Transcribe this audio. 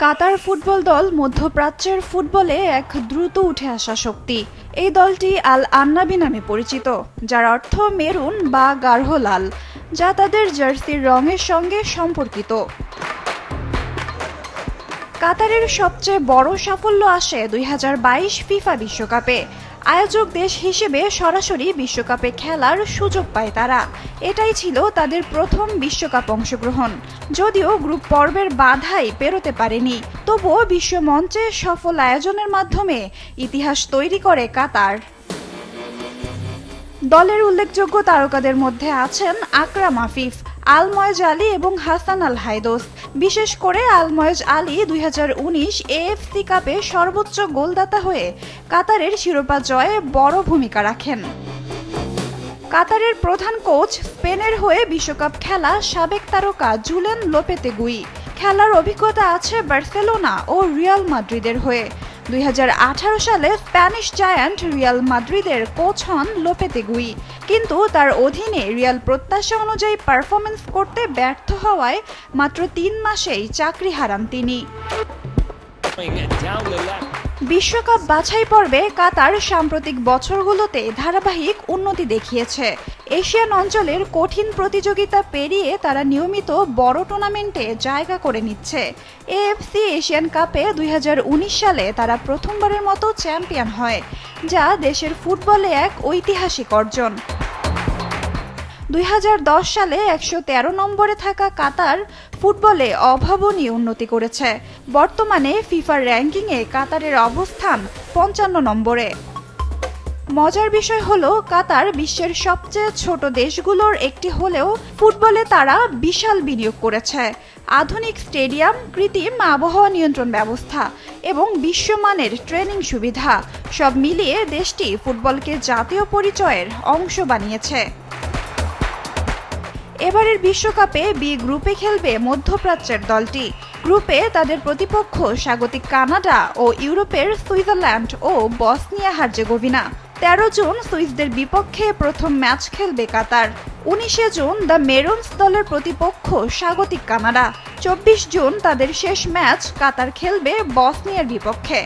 Qatar football দল মধ্যপ্রাচ্যের ফুটবলে এক দ্রুত উঠে আসা শক্তি। এই দলটি আল আন্নাবি নামে পরিচিত, যার অর্থ মেরুন বা গাঢ় লাল, যা তাদের জার্সির রঙের সঙ্গে সম্পর্কিত। কাতারের সবচেয়ে বড় সাফল্য আসে 2022 ফিফা বিশ্বকাপে। আয়োজক দেশ হিসেবে সরাসরি বিশ্বকাপে খেলার সুযোগ পায় তারা। এটাই ছিল তাদের প্রথম বিশ্বকাপ অংশগ্রহণ। যদিও গ্রুপ পর্বের বাধাই পেরোতে পারেনি, তবুও বিশ্ব মঞ্চে সফল আয়োজনের মাধ্যমে ইতিহাস তৈরি করে কাতার। দলের উল্লেখযোগ্য তারকাদের মধ্যে আছেন আকরাম আফিফ, আলময়েজ আলী এবং হাসান আল হায়দোস। বিশেষ করে আলময়েজ আলী 2019 এএফসি কাপে সর্বোচ্চ গোলদাতা হয়ে কাতারের শিরোপা জয়ে বড় ভূমিকা রাখেন। কাতারের প্রধান কোচ স্পেনের হয়ে বিশ্বকাপ খেলা সাবেক তারকা জুলেন লোপেতেগুই। খেলার অভিজ্ঞতা আছে বার্সেলোনা ও রিয়াল মাদ্রিদের হয়ে। 2018 সালে স্প্যানিশ জায়ান্ট রিয়াল মাদ্রিদের কোচ হন লোপেতেগুই, কিন্তু তার অধীনে রিয়াল প্রত্যাশা অনুযায়ী পারফরমেন্স করতে ব্যর্থ হওয়ায় মাত্র 3 মাসেই চাকরি হারান তিনি। বিশ্বকাপ বাছাই পর্বে কাতার সাম্প্রতিক বছরগুলোতে ধারাবাহিক উন্নতি দেখিয়েছে। এশিয়ান অঞ্চলের কঠিন প্রতিযোগিতা পেরিয়ে তারা নিয়মিত বড় টুর্নামেন্টে জায়গা করে নিচ্ছে। এএফসি এশিয়ান কাপে 2019 সালে তারা প্রথমবারের মতো চ্যাম্পিয়ন হয়, যা দেশের ফুটবলে এক ঐতিহাসিক অর্জন। 2010 সালে 113 নম্বরে থাকা কাতার ফুটবলে অভাবনীয় উন্নতি করেছে। বর্তমানে ফিফার র্যাঙ্কিংয়ে কাতারের অবস্থান 55 নম্বরে। মজার বিষয় হলো, কাতার বিশ্বের সবচেয়ে ছোট দেশগুলোর একটি হলেও ফুটবলে তারা বিশাল বিনিয়োগ করেছে। আধুনিক স্টেডিয়াম, কৃত্রিম আবহাওয়া নিয়ন্ত্রণ ব্যবস্থা এবং বিশ্বমানের ট্রেনিং সুবিধা সব মিলিয়ে দেশটি ফুটবলকে জাতীয় পরিচয়ের অংশ বানিয়েছে। এবারের বিশ্বকাপে বি গ্রুপে খেলবে মধ্যপ্রাচ্যের দলটি। গ্রুপে তাদের প্রতিপক্ষ স্বাগতিক কানাডা ও ইউরোপের সুইজারল্যান্ড ও বসনিয়া হার্জেগোভিনা। 13 জুন সুইসদের বিপক্ষে প্রথম ম্যাচ খেলবে কাতার। 19 জুন দ্য মেরুনস দলের প্রতিপক্ষ স্বাগতিক কানাডা। 24 জুন তাদের শেষ ম্যাচ কাতার খেলবে বসনিয়ার বিপক্ষে।